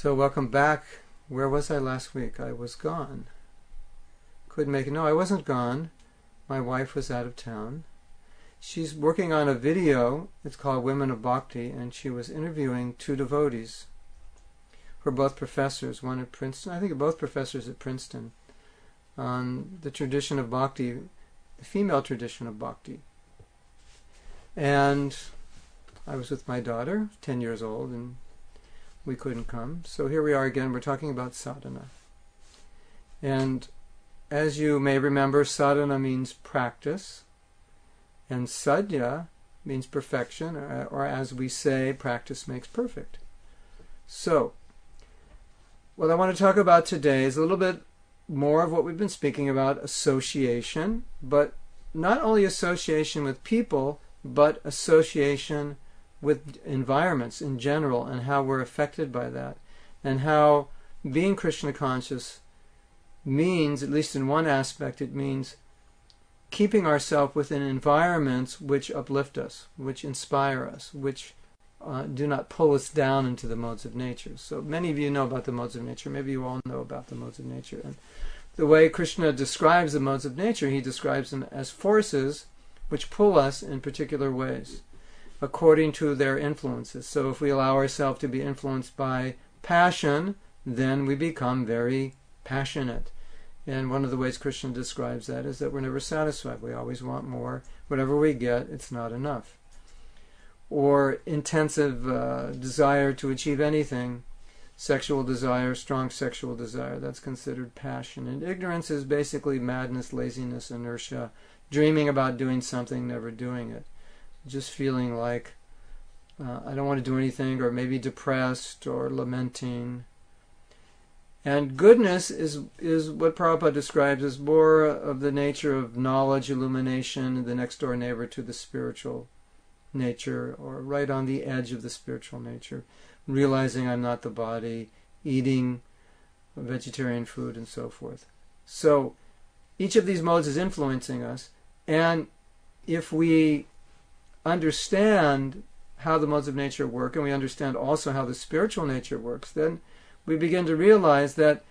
So welcome back. Where was I last week? I was gone. Couldn't make it. No, I wasn't gone. My wife was out of town. She's working on a video. It's called Women of Bhakti, and she was interviewing two devotees who are both professors, one at Princeton, I think both professors at Princeton, on the tradition of Bhakti, the female tradition of Bhakti. And I was with my daughter, 10 years old, and we couldn't come. So here we are again. We're talking about sadhana. And as you may remember, sadhana means practice, and sadhya means perfection, or as we say, practice makes perfect. So, what I want to talk about today is a little bit more of what we've been speaking about, association, but not only association with people, but association with environments in general, and how we're affected by that, and how being Krishna conscious means, at least in one aspect, it means keeping ourselves within environments which uplift us, which inspire us, which do not pull us down into the modes of nature. So many of you know about the modes of nature. Maybe you all know about the modes of nature. And the way Krishna describes the modes of nature, he describes them as forces which pull us in particular ways according to their influences. So if we allow ourselves to be influenced by passion, then we become very passionate. And one of the ways Krishna describes that is that we're never satisfied. We always want more. Whatever we get, it's not enough. Or intensive desire to achieve anything, sexual desire, strong sexual desire, that's considered passion. And ignorance is basically madness, laziness, inertia, dreaming about doing something, never doing it. Just feeling like I don't want to do anything, or maybe depressed or lamenting. And goodness is what Prabhupada describes as more of the nature of knowledge, illumination, the next door neighbor to the spiritual nature, or right on the edge of the spiritual nature, realizing I'm not the body, eating vegetarian food, and so forth. So each of these modes is influencing us, and if we understand how the modes of nature work, and we understand also how the spiritual nature works, then we begin to realize that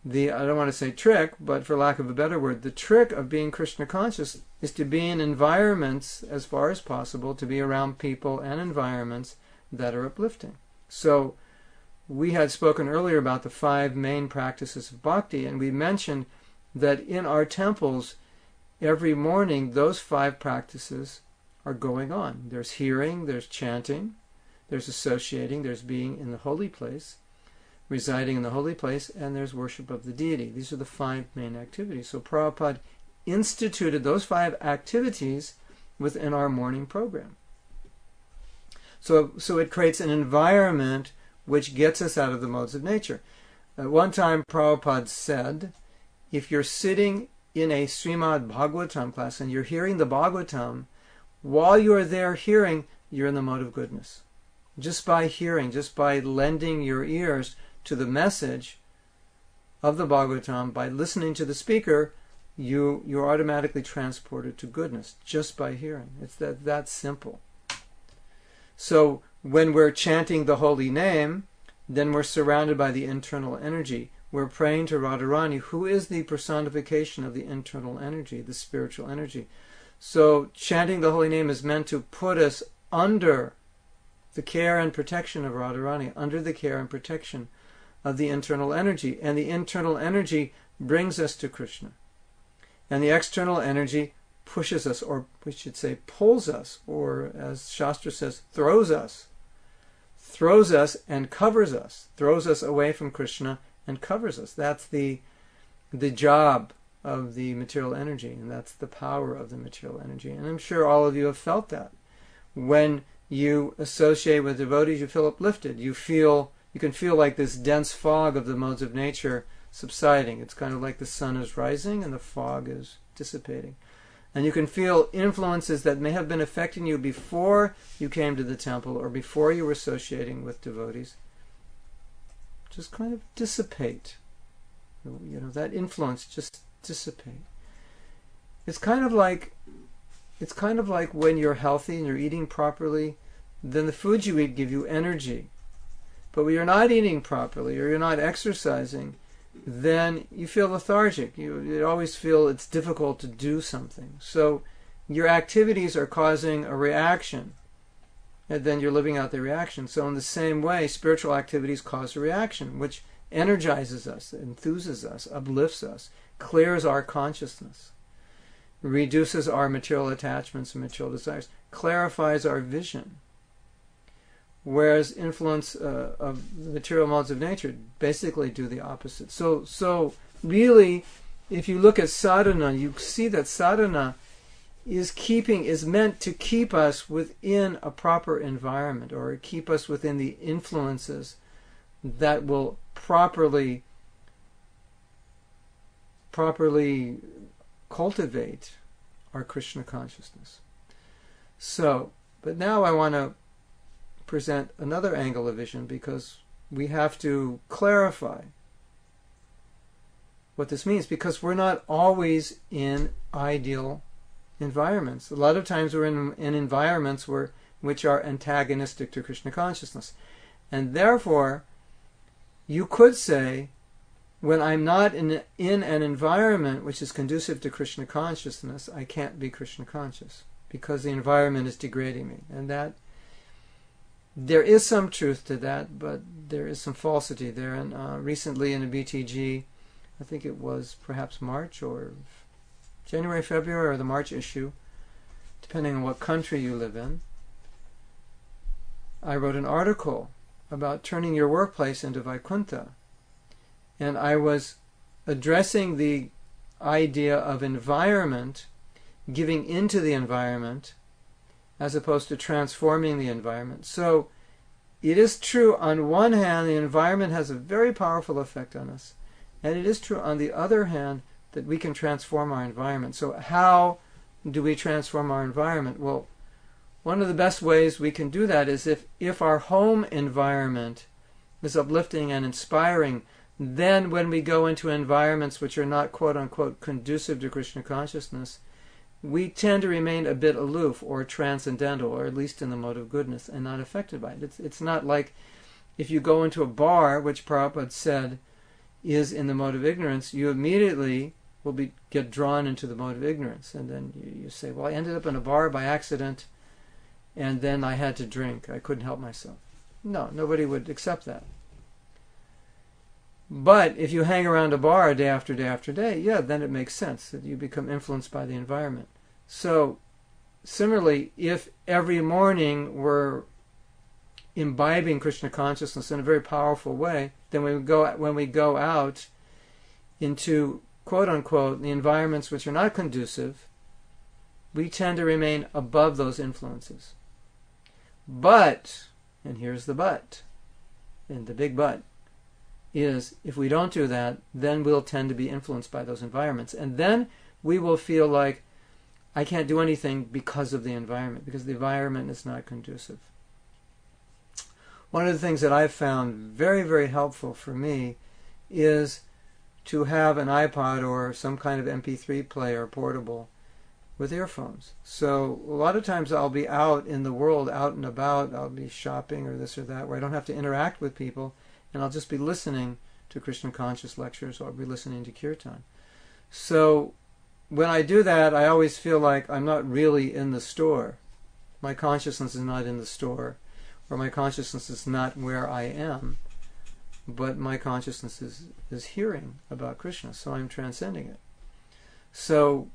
I don't want to say trick, but for lack of a better word, the trick of being Krishna conscious is to be in environments, as far as possible, to be around people and environments that are uplifting. So we had spoken earlier about the 5 main practices of bhakti, and we mentioned that in our temples, every morning, those 5 practices are going on. There's hearing, there's chanting, there's associating, there's being in the holy place, residing in the holy place, and there's worship of the deity. These are the 5 main activities. So Prabhupada instituted those 5 activities within our morning program. So it creates an environment which gets us out of the modes of nature. At one time Prabhupada said, if you're sitting in a Srimad Bhagavatam class and you're hearing the Bhagavatam, while you're there hearing, you're in the mode of goodness. Just by hearing, just by lending your ears to the message of the Bhagavatam, by listening to the speaker, you're automatically transported to goodness just by hearing. It's that simple. So when we're chanting the holy name, then we're surrounded by the internal energy. We're praying to Radharani, who is the personification of the internal energy, the spiritual energy. So chanting the holy name is meant to put us under the care and protection of Radharani, under the care and protection of the internal energy. And the internal energy brings us to Krishna. And the external energy pushes us, or we should say pulls us, or as Shastra says, throws us and covers us, throws us away from Krishna and covers us. That's the job of the material energy, and that's the power of the material energy. And I'm sure all of you have felt that. When you associate with devotees, you feel uplifted. You can feel like this dense fog of the modes of nature subsiding. It's kind of like the sun is rising and the fog is dissipating. And you can feel influences that may have been affecting you before you came to the temple or before you were associating with devotees just kind of dissipate. That influence just dissipate. It's kind of like when you're healthy and you're eating properly, then the foods you eat give you energy. But when you're not eating properly or you're not exercising, then you feel lethargic. You always feel it's difficult to do something. So your activities are causing a reaction, and then you're living out the reaction. So in the same way, spiritual activities cause a reaction, which energizes us, enthuses us, uplifts us, clears our consciousness, reduces our material attachments and material desires, clarifies our vision. Whereas influence of the material modes of nature basically do the opposite. So really, if you look at sadhana, you see that sadhana is meant to keep us within a proper environment, or keep us within the influences that will properly cultivate our Krishna consciousness. So, but now I want to present another angle of vision, because we have to clarify what this means, because we're not always in ideal environments. A lot of times we're in environments which are antagonistic to Krishna consciousness. And therefore, you could say, when I'm not in an environment which is conducive to Krishna consciousness, I can't be Krishna conscious, because the environment is degrading me. And that there is some truth to that, but there is some falsity there. And recently in the BTG, I think it was perhaps March or January, February, or the March issue, depending on what country you live in, I wrote an article about turning your workplace into Vaikuntha. And I was addressing the idea of environment, giving into the environment, as opposed to transforming the environment. So it is true, on one hand, the environment has a very powerful effect on us. And it is true, on the other hand, that we can transform our environment. So how do we transform our environment? Well, one of the best ways we can do that is if our home environment is uplifting and inspiring, then when we go into environments which are not quote-unquote conducive to Krishna consciousness, we tend to remain a bit aloof or transcendental, or at least in the mode of goodness, and not affected by it. It's not like if you go into a bar, which Prabhupada said is in the mode of ignorance, you immediately will get drawn into the mode of ignorance. And then you say, well, I ended up in a bar by accident, and then I had to drink. I couldn't help myself. No, nobody would accept that. But if you hang around a bar day after day after day, yeah, then it makes sense that you become influenced by the environment. So, similarly, if every morning we're imbibing Krishna consciousness in a very powerful way, then when we go out into, quote-unquote, the environments which are not conducive, we tend to remain above those influences. But, and here's the but, and the big but, is if we don't do that, then we'll tend to be influenced by those environments. And then we will feel like, I can't do anything because of the environment, because the environment is not conducive. One of the things that I've found very, very helpful for me is to have an iPod or some kind of MP3 player portable with earphones. So a lot of times I'll be out in the world, out and about, I'll be shopping or this or that, where I don't have to interact with people, and I'll just be listening to Krishna conscious lectures, or I'll be listening to kirtan. So when I do that, I always feel like I'm not really in the store. My consciousness is not in the store, or my consciousness is not where I am, but my consciousness is hearing about Krishna, so I'm transcending it. So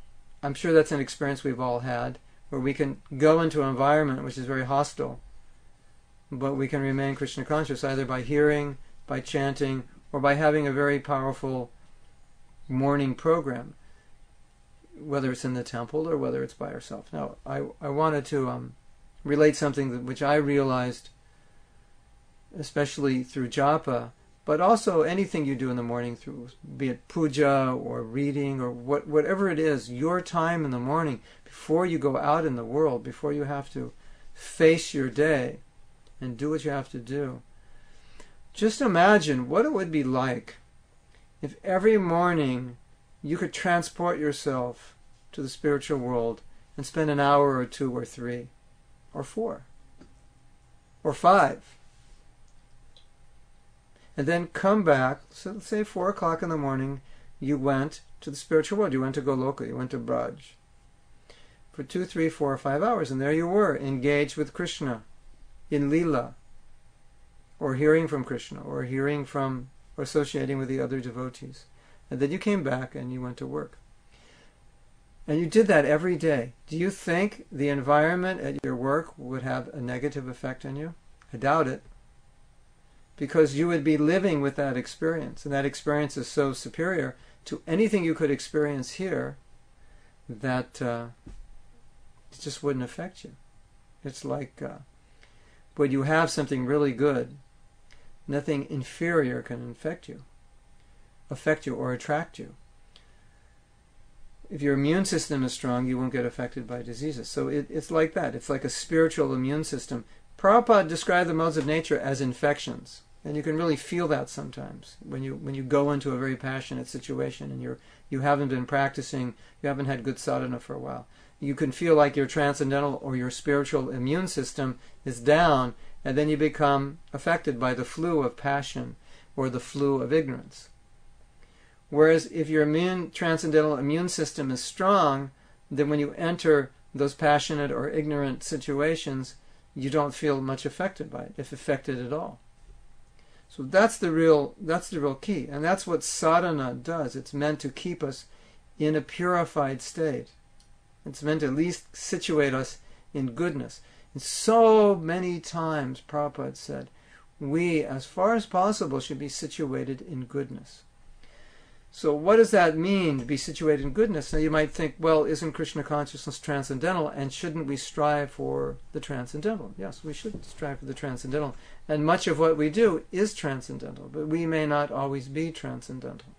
I'm sure that's an experience we've all had, where we can go into an environment which is very hostile, but we can remain Krishna conscious either by hearing, by chanting, or by having a very powerful morning program, whether it's in the temple or whether it's by ourselves. Now, I wanted to relate something which I realized, especially through japa, but also anything you do in the morning, through, be it puja or reading or whatever it is, your time in the morning, before you go out in the world, before you have to face your day and do what you have to do. Just imagine what it would be like if every morning you could transport yourself to the spiritual world and spend an hour or 2 or 3 or 4 or 5 and then come back. So let's say 4 o'clock in the morning, you went to the spiritual world. You went to Goloka. You went to Braj for 2, 3, 4, or 5 hours, and there you were, engaged with Krishna in Leela, or hearing from Krishna, or hearing from, or associating with the other devotees. And then you came back and you went to work. And you did that every day. Do you think the environment at your work would have a negative effect on you? I doubt it. Because you would be living with that experience. And that experience is so superior to anything you could experience here that it just wouldn't affect you. It's like when you have something really good, nothing inferior can affect you or attract you. If your immune system is strong, you won't get affected by diseases. So it's like that. It's like a spiritual immune system. Prabhupada described the modes of nature as infections. And you can really feel that sometimes when you go into a very passionate situation and you haven't been practicing, you haven't had good sadhana for a while. You can feel like your transcendental or your spiritual immune system is down, and then you become affected by the flu of passion or the flu of ignorance. Whereas if your transcendental immune system is strong, then when you enter those passionate or ignorant situations, you don't feel much affected by it, if affected at all. So that's the real key, and that's what sadhana does. It's meant to keep us in a purified state. It's meant to at least situate us in goodness. And so many times Prabhupada said, we, as far as possible, should be situated in goodness. So what does that mean, to be situated in goodness? Now you might think, well, isn't Krishna consciousness transcendental, and shouldn't we strive for the transcendental? Yes, we should strive for the transcendental. And much of what we do is transcendental, but we may not always be transcendental.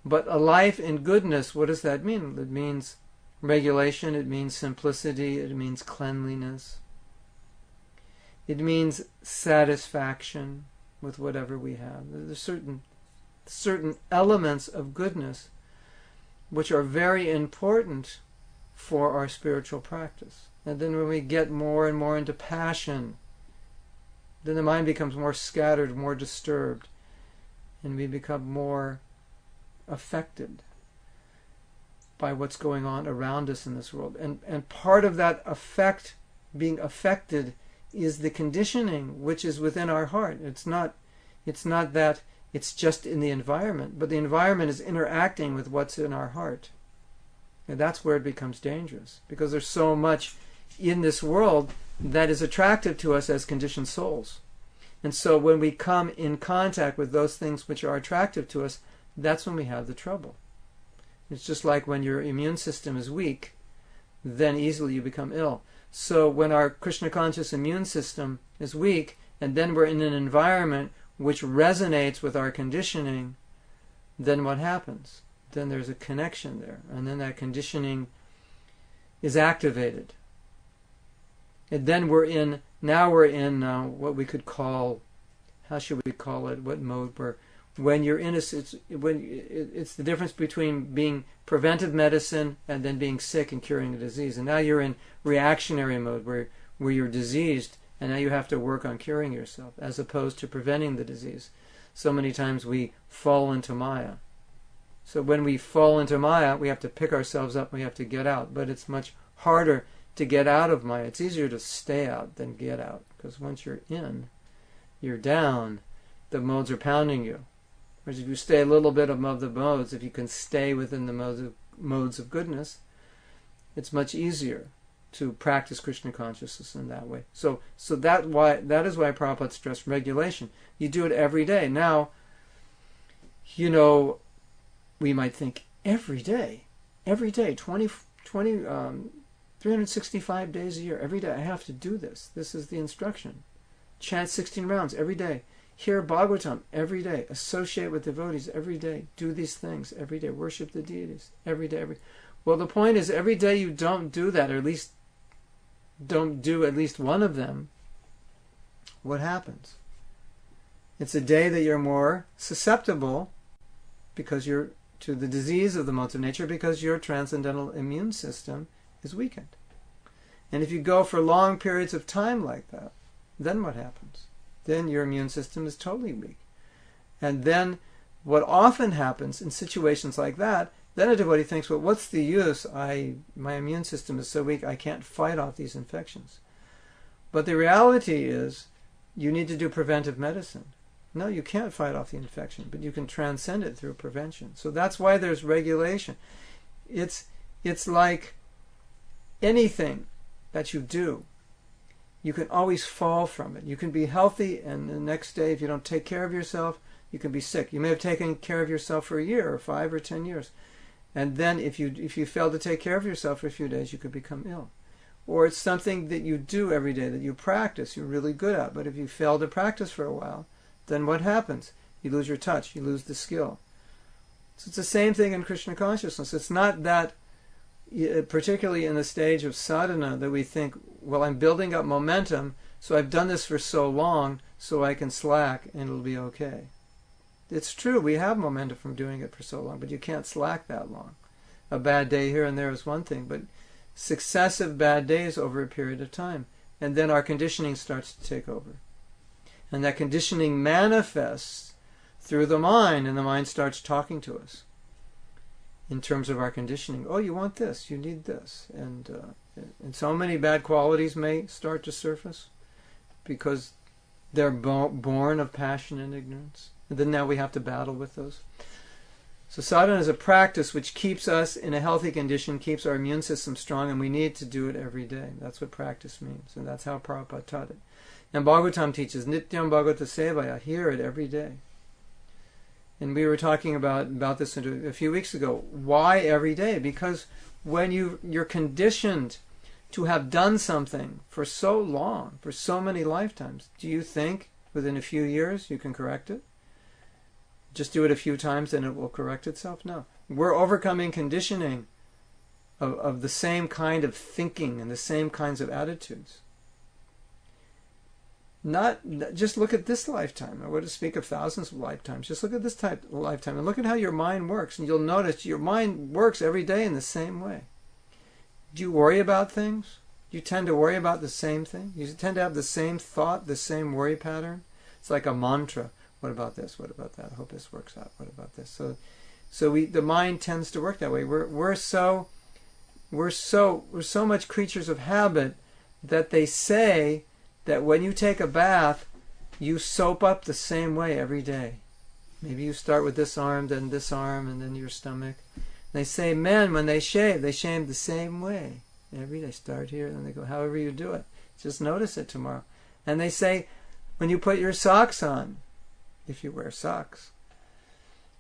But a life in goodness, what does that mean? It means regulation, it means simplicity, it means cleanliness. It means satisfaction with whatever we have. There's certain elements of goodness which are very important for our spiritual practice. And then when we get more and more into passion, then the mind becomes more scattered, more disturbed, and we become more affected by what's going on around us in this world. And part of that being affected is the conditioning which is within our heart. It's not that it's just in the environment, but the environment is interacting with what's in our heart. And that's where it becomes dangerous, because there's so much in this world that is attractive to us as conditioned souls. And so when we come in contact with those things which are attractive to us, that's when we have the trouble. It's just like when your immune system is weak, then easily you become ill. So when our Krishna conscious immune system is weak, and then we're in an environment which resonates with our conditioning, then what happens? Then there's a connection there, and then that conditioning is activated. And then we're in what we could call, how should we call it? What mode? When you're in it's the difference between being preventive medicine and then being sick and curing a disease. And now you're in reactionary mode where you're diseased, and now you have to work on curing yourself, as opposed to preventing the disease. So many times we fall into Maya. So when we fall into Maya, we have to pick ourselves up, we have to get out. But it's much harder to get out of Maya. It's easier to stay out than get out, because once you're in, you're down, the modes are pounding you. Whereas if you stay a little bit above the modes, if you can stay within the modes of goodness, it's much easier to practice Krishna consciousness in that way. So that is why Prabhupada stressed regulation. You do it every day. Now, we might think every day, 365 days a year, every day I have to do this. This is the instruction. Chant 16 rounds every day. Hear Bhagavatam every day. Associate with devotees every day. Do these things every day. Worship the deities every day. Well, the point is, every day you don't do that, or at least don't do at least one of them, what happens? It's a day that you're more susceptible because you're to the disease of the modes of nature, because your transcendental immune system is weakened. And if you go for long periods of time like that, then what happens? then your immune system is totally weak. And then what often happens in situations like that, then a devotee thinks, well, what's the use? My immune system is so weak, I can't fight off these infections. But the reality is, you need to do preventive medicine. No, you can't fight off the infection, but you can transcend it through prevention. So that's why there's regulation. It's like anything that you do, you can always fall from it. You can be healthy, and the next day, if you don't take care of yourself, you can be sick. You may have taken care of yourself for a year, or 5 or 10 years. And then if you fail to take care of yourself for a few days, you could become ill. Or it's something that you do every day, that you practice, you're really good at. But if you fail to practice for a while, then what happens? You lose your touch, you lose the skill. So it's the same thing in Krishna consciousness. It's not that, particularly in the stage of sadhana, that we think, well, I'm building up momentum, so I've done this for so long, so I can slack and it'll be okay. It's true, we have momentum from doing it for so long, but you can't slack that long. A bad day here and there is one thing, but successive bad days over a period of time, and then our conditioning starts to take over. And that conditioning manifests through the mind, and the mind starts talking to us in terms of our conditioning. Oh, you want this, you need this. And so many bad qualities may start to surface because they're born of passion and ignorance. And then now we have to battle with those. So sadhana is a practice which keeps us in a healthy condition, keeps our immune system strong, and we need to do it every day. That's what practice means, and that's how Prabhupada taught it. And Bhagavatam teaches, Nityam Bhagavata Sevaya, hear it every day. And we were talking about this a few weeks ago. Why every day? Because when you're conditioned to have done something for so long, for so many lifetimes, do you think within a few years you can correct it? Just do it a few times and it will correct itself? No. We're overcoming conditioning of the same kind of thinking and the same kinds of attitudes. Not just look at this lifetime. I would speak of thousands of lifetimes. Just look at this type of lifetime and look at how your mind works, and you'll notice your mind works every day in the same way. Do you worry about things? Do you tend to worry about the same thing? You tend to have the same thought, the same worry pattern? It's like a mantra. What about this? What about that? I hope this works out. What about this? So the mind tends to work that way. We're so much creatures of habit that they say that when you take a bath, you soap up the same way every day. Maybe you start with this arm, then this arm, and then your stomach. They say men, when they shave the same way. Every day, start here, then they go, however you do it. Just notice it tomorrow. And they say, when you put your socks on, if you wear socks,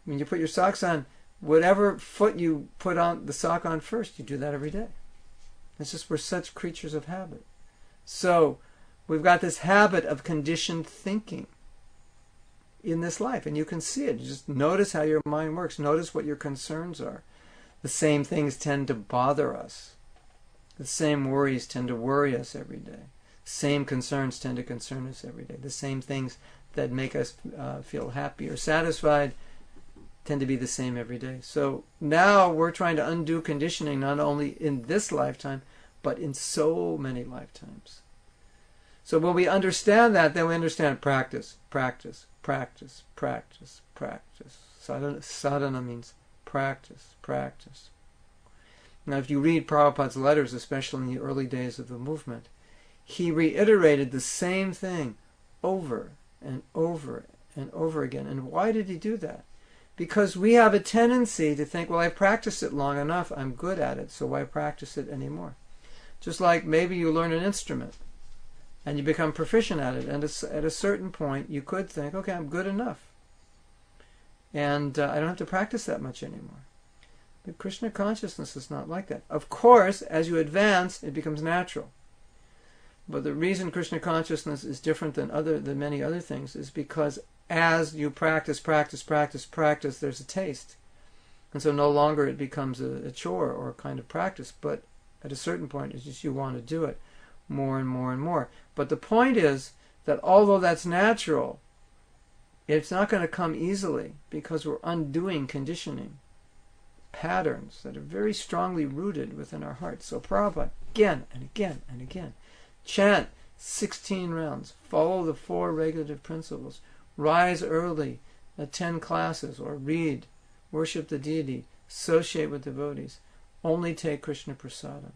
when you put your socks on, whatever foot you put on the sock on first, you do that every day. It's just we're such creatures of habit. So we've got this habit of conditioned thinking in this life, and you can see it. You just notice how your mind works. Notice what your concerns are. The same things tend to bother us. The same worries tend to worry us every day. The same concerns tend to concern us every day. The same things that make us feel happy or satisfied tend to be the same every day. So now we're trying to undo conditioning not only in this lifetime, but in so many lifetimes. So when we understand that, then we understand practice, practice, practice, practice, practice. Sadhana means practice, practice. Now if you read Prabhupada's letters, especially in the early days of the movement, he reiterated the same thing over and over and over again. And why did he do that? Because we have a tendency to think, well, I've practiced it long enough, I'm good at it, so why practice it anymore? Just like maybe you learn an instrument and you become proficient at it, and at a certain point you could think, okay, I'm good enough, and I don't have to practice that much anymore. But Krishna consciousness is not like that. Of course, as you advance, it becomes natural. But the reason Krishna consciousness is different than many other things is because as you practice, there's a taste. And so no longer it becomes a chore or a kind of practice, but at a certain point it's just you want to do it more and more and more. But the point is that although that's natural, it's not going to come easily because we're undoing conditioning, patterns that are very strongly rooted within our hearts. So Prabhupada, again and again and again, chant 16 rounds. Follow the 4 regulative principles. Rise early, attend classes, or read, worship the deity, associate with devotees. Only take Krishna prasadam.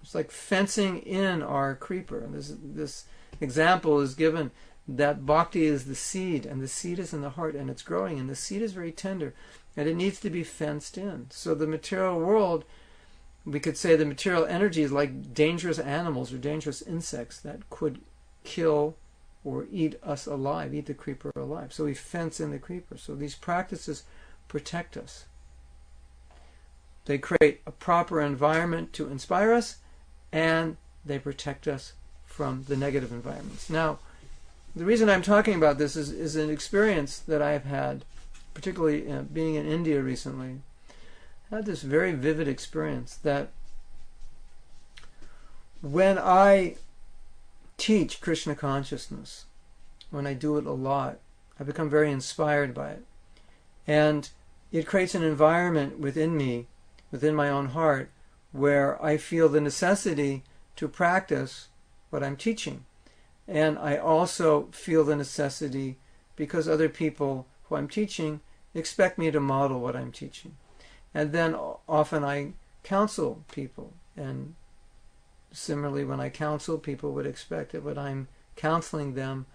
It's like fencing in our creeper. And this example is given that bhakti is the seed, and the seed is in the heart, and it's growing, and the seed is very tender, and it needs to be fenced in. So the material world, we could say the material energy is like dangerous animals or dangerous insects that could kill or eat us alive, eat the creeper alive. So we fence in the creeper. So these practices protect us. They create a proper environment to inspire us, and they protect us from the negative environments. Now, the reason I'm talking about this is an experience that I've had, particularly being in India recently. I had this very vivid experience that when I teach Krishna consciousness, when I do it a lot, I become very inspired by it. And it creates an environment within me, within my own heart, where I feel the necessity to practice what I'm teaching. And I also feel the necessity, because other people who I'm teaching expect me to model what I'm teaching. And then often I counsel people, and similarly when I counsel, people would expect that what I'm counseling them,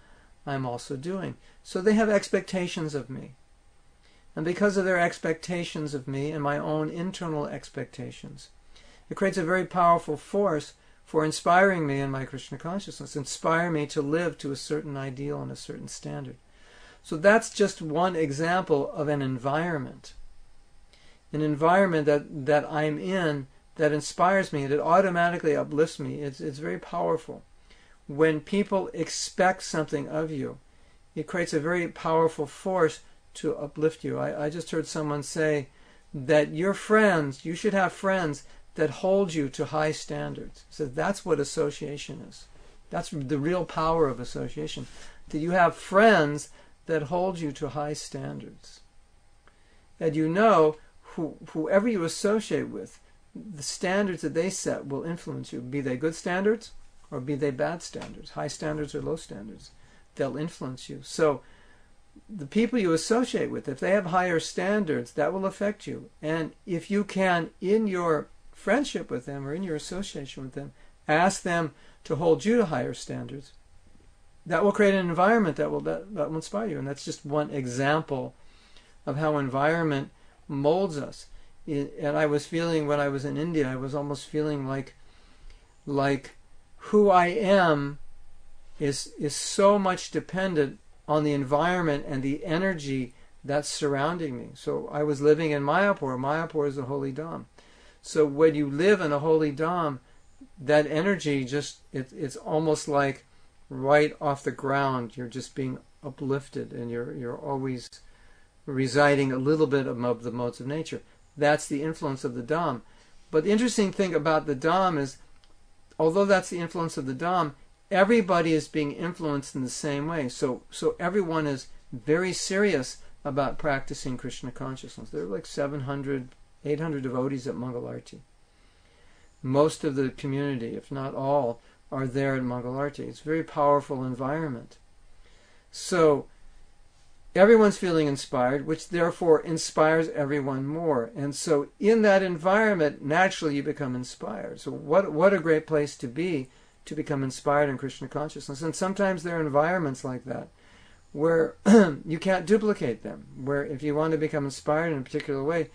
I'm also doing. So they have expectations of me. And because of their expectations of me and my own internal expectations, it creates a very powerful force for inspiring me in my Krishna consciousness, inspire me to live to a certain ideal and a certain standard. So that's just one example of an environment that I'm in that inspires me, that automatically uplifts me. It's very powerful. When people expect something of you, it creates a very powerful force to uplift you. I just heard someone say that your friends, you should have friends that hold you to high standards. So that's what association is. That's the real power of association. That you have friends that hold you to high standards. That you know whoever you associate with, the standards that they set will influence you. Be they good standards or be they bad standards, high standards or low standards, they'll influence you. So the people you associate with, if they have higher standards, that will affect you. And if you can, in your friendship with them or in your association with them, ask them to hold you to higher standards, that will create an environment that will inspire you. And that's just one example of how environment molds us. And I was feeling, when I was in India, I was almost feeling like who I am is so much dependent on the environment and the energy that's surrounding me. So I was living in Mayapur. Mayapur is a holy dham. So when you live in a holy dham, that energy it's almost like right off the ground. You're just being uplifted, and you're always residing a little bit above the modes of nature. That's the influence of the dham. But the interesting thing about the dham is, although that's the influence of the dham, everybody is being influenced in the same way. So everyone is very serious about practicing Krishna consciousness. There are like 700, 800 devotees at Mangalarti. Most of the community, if not all, are there at Mangalarti. It's a very powerful environment. So everyone's feeling inspired, which therefore inspires everyone more. And so in that environment, naturally you become inspired. So what a great place to be, to become inspired in Krishna consciousness. And sometimes there are environments like that where you can't duplicate them, where if you want to become inspired in a particular way,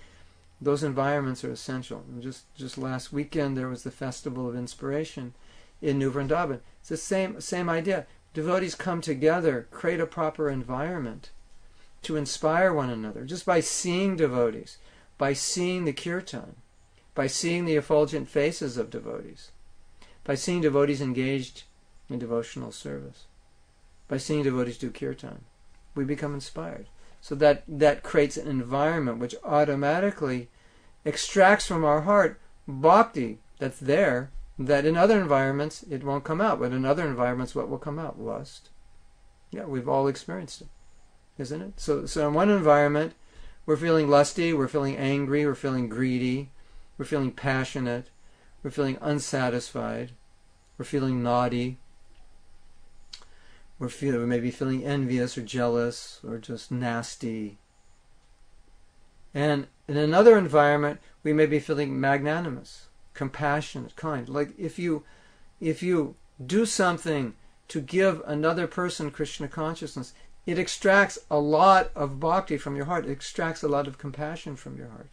those environments are essential. And just last weekend there was the Festival of Inspiration in New Vrindavan. It's the same idea. Devotees come together, create a proper environment to inspire one another, just by seeing devotees, by seeing the kirtan, by seeing the effulgent faces of devotees, by seeing devotees engaged in devotional service, by seeing devotees do kirtan. We become inspired. So that creates an environment which automatically extracts from our heart bhakti that's there, that in other environments it won't come out. But in other environments, what will come out? Lust. Yeah, we've all experienced it, isn't it? So in one environment, we're feeling lusty, we're feeling angry, we're feeling greedy, we're feeling passionate, we're feeling unsatisfied, we're feeling naughty, we may be feeling envious or jealous or just nasty. And in another environment, we may be feeling magnanimous, compassionate, kind. Like if you do something to give another person Krishna consciousness, it extracts a lot of bhakti from your heart. It extracts a lot of compassion from your heart.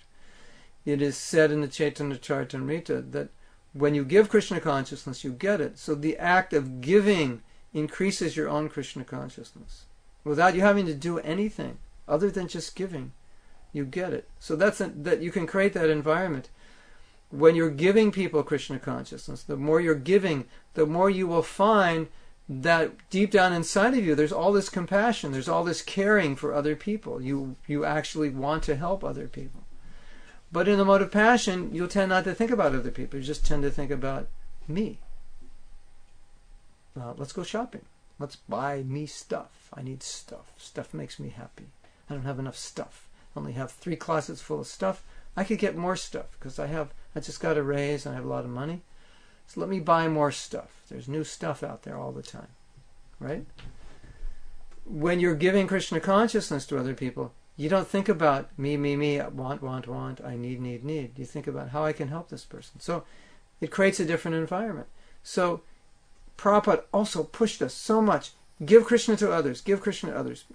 It is said in the Chaitanya Charitamrita that when you give Krishna consciousness, you get it. So the act of giving increases your own Krishna consciousness. Without you having to do anything other than just giving, you get it. So that you can create that environment. When you're giving people Krishna consciousness, the more you're giving, the more you will find that deep down inside of you, there's all this compassion, there's all this caring for other people. You actually want to help other people. But in the mode of passion, you'll tend not to think about other people. You just tend to think about me. Let's go shopping. Let's buy me stuff. I need stuff. Stuff makes me happy. I don't have enough stuff. I only have 3 closets full of stuff. I could get more stuff because I just got a raise and I have a lot of money. So let me buy more stuff. There's new stuff out there all the time. Right? When you're giving Krishna consciousness to other people, you don't think about me, want, I need. You think about how I can help this person. So it creates a different environment. So Prabhupada also pushed us so much. Give Krishna to others. Give Krishna to others.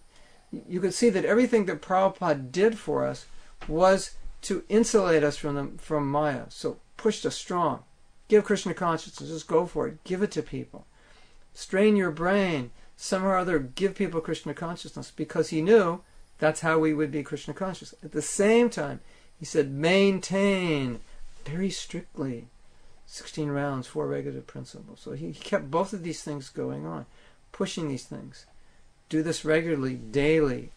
You could see that everything that Prabhupada did for us was to insulate us from Maya. So pushed us strong. Give Krishna consciousness. Just go for it. Give it to people. Strain your brain. Somehow or other give people Krishna consciousness, because he knew that's how we would be Krishna conscious. At the same time, he said maintain very strictly 16 rounds, 4 regulative principles. So he kept both of these things going on, pushing these things. Do this regularly, daily,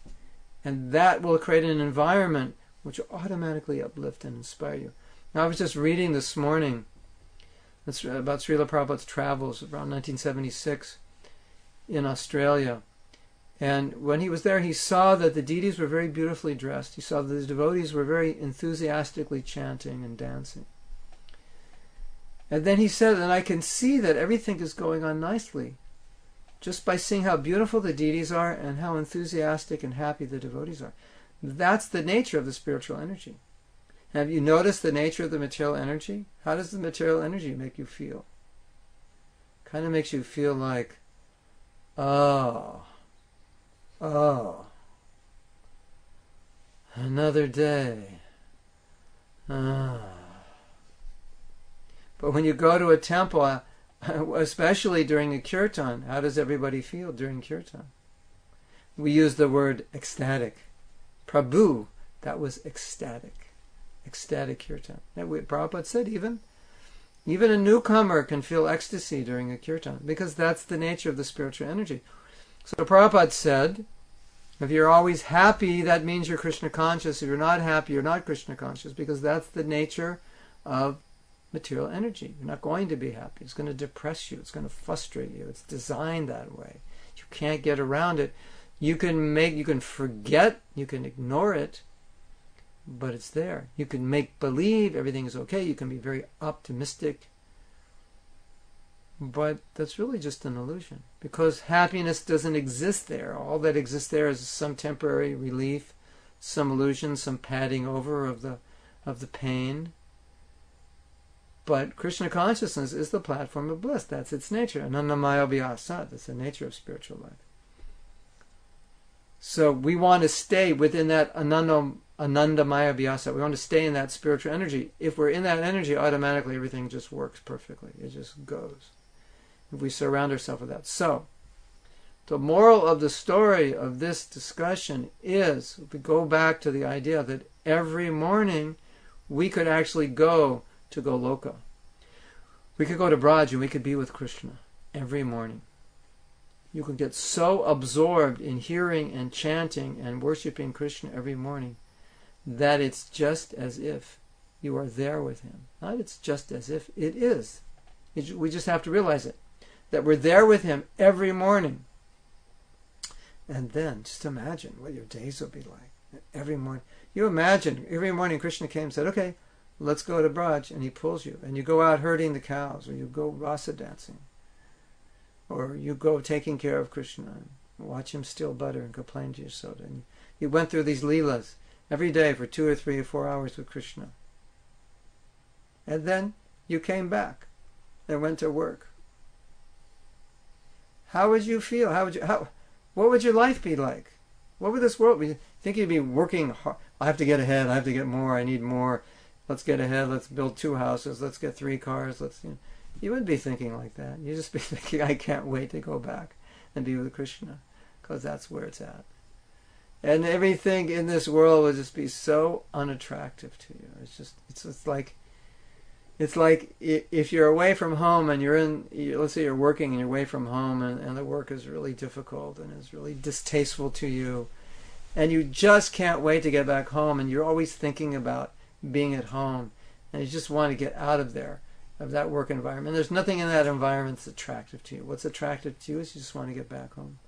and that will create an environment which will automatically uplift and inspire you. Now, I was just reading this morning about Srila Prabhupada's travels around 1976 in Australia. And when he was there, he saw that the deities were very beautifully dressed. He saw that the devotees were very enthusiastically chanting and dancing. And then he said, and I can see that everything is going on nicely, just by seeing how beautiful the deities are and how enthusiastic and happy the devotees are. That's the nature of the spiritual energy. Have you noticed the nature of the material energy? How does the material energy make you feel? Kind of makes you feel like, oh, another day. But when you go to a temple, especially during a kirtan, how does everybody feel during kirtan? We use the word ecstatic. Prabhu, that was ecstatic. Ecstatic kirtan. Prabhupada said even a newcomer can feel ecstasy during a kirtan, because that's the nature of the spiritual energy. So Prabhupada said, if you're always happy, that means you're Krishna conscious. If you're not happy, you're not Krishna conscious, because that's the nature of material energy. You're not going to be happy. It's going to depress you. It's going to frustrate you. It's designed that way. You can't get around it. You can forget, you can ignore it, but it's there. You can make believe everything is okay. You can be very optimistic. But that's really just an illusion, because happiness doesn't exist there. All that exists there is some temporary relief, some illusion, some padding over of the pain. But Krishna consciousness is the platform of bliss. That's its nature. Anandamaya abhyasa. That's the nature of spiritual life. So we want to stay within that Anandamaya abhyasa. We want to stay in that spiritual energy. If we're in that energy, automatically everything just works perfectly. It just goes. If we surround ourselves with that. So, the moral of the story of this discussion is, if we go back to the idea that every morning we could actually go to Goloka. We could go to Braj and we could be with Krishna every morning. You can get so absorbed in hearing and chanting and worshipping Krishna every morning that it's just as if you are there with him. Not it's just as if, it is. We just have to realize it. That we're there with him every morning. And then, just imagine what your days will be like. Every morning. You imagine, every morning Krishna came and said, okay, let's go to Braj, and he pulls you. And you go out herding the cows, or you go rasa dancing. Or you go taking care of Krishna and watch him steal butter and complain to Yasoda. And you went through these leelas every day for 2 or 3 or 4 hours with Krishna. And then you came back and went to work. How would you feel? What would your life be like? What would this world be? Think you'd be working hard? I have to get ahead. I have to get more. I need more. Let's get ahead. Let's build 2 houses. Let's get 3 cars. You wouldn't be thinking like that. You'd just be thinking, I can't wait to go back and be with Krishna, because that's where it's at. And everything in this world would just be so unattractive to you. It's like if you're away from home and let's say you're working and you're away from home and the work is really difficult and is really distasteful to you, and you just can't wait to get back home, and you're always thinking about being at home, and you just want to get out of there, of that work environment. There's nothing in that environment that's attractive to you. What's attractive to you is you just want to get back home.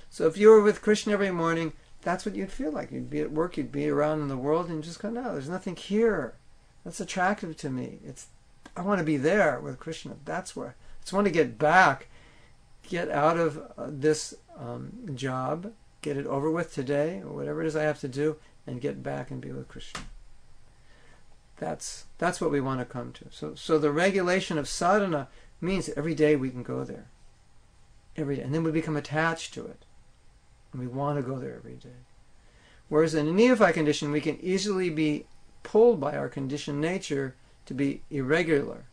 So if you were with Krishna every morning, that's what you'd feel like. You'd be at work, you'd be around in the world, and you just go, no, there's nothing here that's attractive to me. I want to be there with Krishna. That's where I just want to get back, get out of this job, get it over with today, or whatever it is I have to do, and get back and be with Krishna. That's what we want to come to. So the regulation of sadhana means that every day we can go there. Every day. And then we become attached to it. And we want to go there every day. Whereas in a neophyte condition, we can easily be pulled by our conditioned nature to be irregular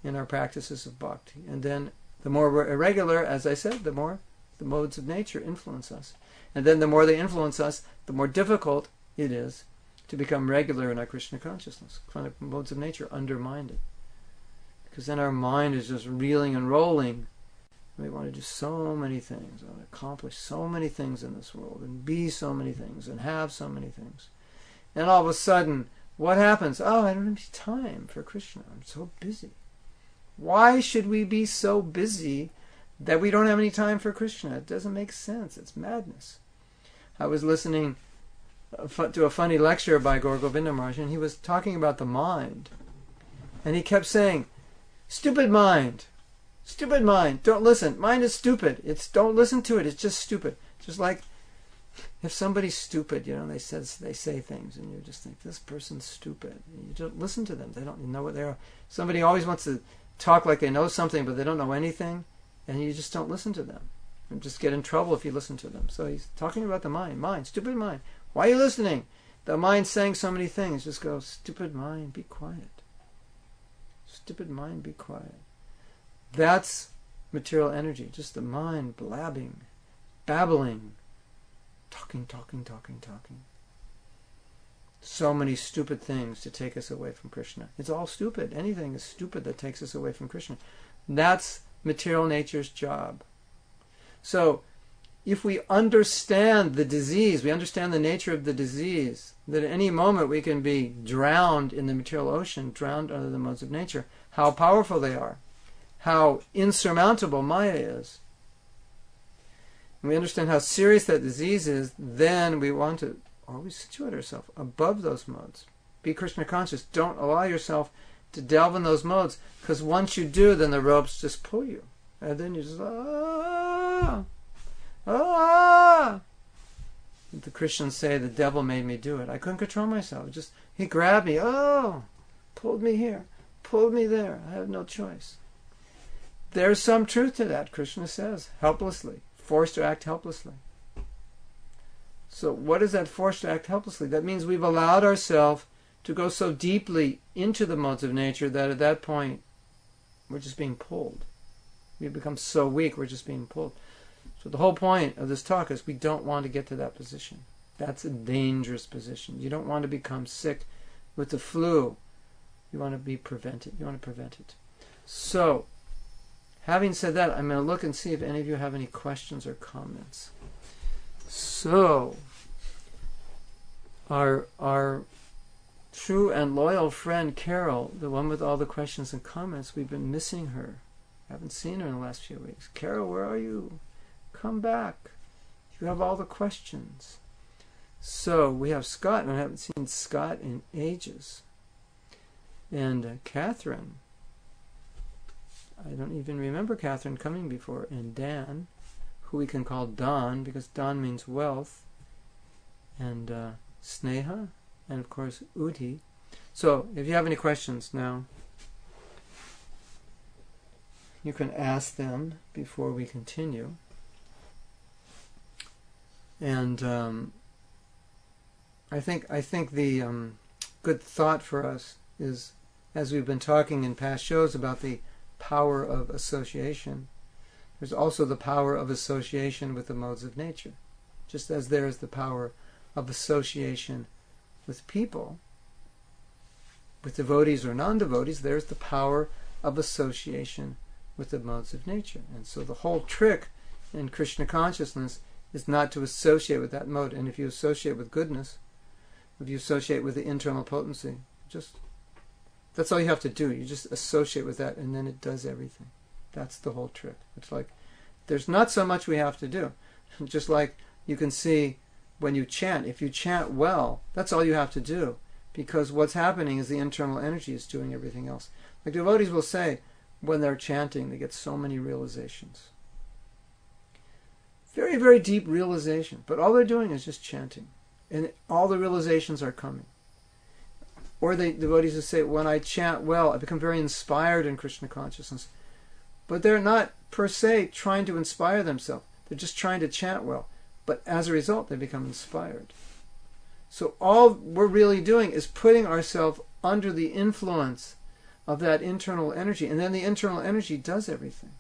in our practices of bhakti. And then the more we're irregular, as I said, the more the modes of nature influence us. And then the more they influence us, the more difficult it is to become regular in our Krishna consciousness. Kind of modes of nature undermine it. Because then our mind is just reeling and rolling. And we want to do so many things, and accomplish so many things in this world, and be so many things, and have so many things. And all of a sudden, what happens? Oh, I don't have any time for Krishna. I'm so busy. Why should we be so busy that we don't have any time for Krishna? It doesn't make sense. It's madness. I was listening to a funny lecture by Gaur Govinda Maharaj, and he was talking about the mind. And he kept saying, stupid mind, don't listen. Mind is stupid. Don't listen to it. It's just stupid. Just like if somebody's stupid, they say things, and you just think, this person's stupid. And you don't listen to them. They don't know what they are. Somebody always wants to talk like they know something, but they don't know anything, and you just don't listen to them. And just get in trouble if you listen to them. So he's talking about the mind, stupid mind. Why are you listening? The mind's saying so many things. Just go, stupid mind, be quiet. Stupid mind, be quiet. That's material energy. Just the mind blabbing, babbling, talking. So many stupid things to take us away from Krishna. It's all stupid. Anything is stupid that takes us away from Krishna. That's material nature's job. So, if we understand the disease, we understand the nature of the disease, that at any moment we can be drowned in the material ocean, drowned under the modes of nature, how powerful they are, how insurmountable Maya is. And we understand how serious that disease is, then we want to always situate ourselves above those modes. Be Krishna conscious. Don't allow yourself to delve in those modes, because once you do, then the ropes just pull you. And then you just, The Christians say, the devil made me do it. I couldn't control myself. He grabbed me. Pulled me here, pulled me there. I had no choice. There's some truth to that, Krishna says, helplessly, forced to act helplessly. So what is that forced to act helplessly? That means we've allowed ourselves to go so deeply into the modes of nature that at that point we're just being pulled. We become so weak, we're just being pulled. So the whole point of this talk is we don't want to get to that position. That's a dangerous position. You don't want to become sick with the flu. You want to be prevented. You want to prevent it. So, having said that, I'm going to look and see if any of you have any questions or comments. So, our true and loyal friend Carol, the one with all the questions and comments, we've been missing her. I haven't seen her in the last few weeks. Carol, where are you? Come back. You have all the questions. So we have Scott, and I haven't seen Scott in ages. And Catherine. I don't even remember Catherine coming before, and Dan, who we can call Don, because Don means wealth, and Sneha, and of course Uti. So, if you have any questions now, you can ask them before we continue. And I think the good thought for us is, as we've been talking in past shows about the power of association, there's also the power of association with the modes of nature. Just as there is the power of association with people, with devotees or non-devotees, there's the power of association with the modes of nature. And so the whole trick in Krishna consciousness is not to associate with that mode. And if you associate with goodness, if you associate with the internal potency, that's all you have to do. You just associate with that, and then it does everything. That's the whole trick. It's like there's not so much we have to do. Just like you can see when you chant, if you chant well, that's all you have to do, because what's happening is the internal energy is doing everything else. Like devotees will say, when they're chanting, they get so many realizations. Very, very deep realization. But all they're doing is just chanting. And all the realizations are coming. Or the devotees will say, when I chant well, I become very inspired in Krishna consciousness. But they're not, per se, trying to inspire themselves. They're just trying to chant well. But as a result, they become inspired. So all we're really doing is putting ourselves under the influence of that internal energy. And then the internal energy does everything.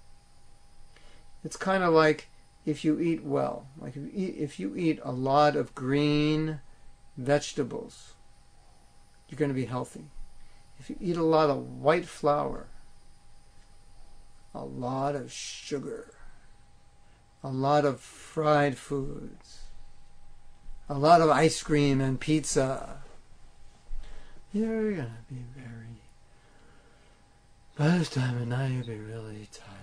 It's kind of like if you eat well. Like if you eat a lot of green vegetables, you're going to be healthy. If you eat a lot of white flour, a lot of sugar, a lot of fried foods, a lot of ice cream and pizza, you're going to be by this time of night, you'll be really tired.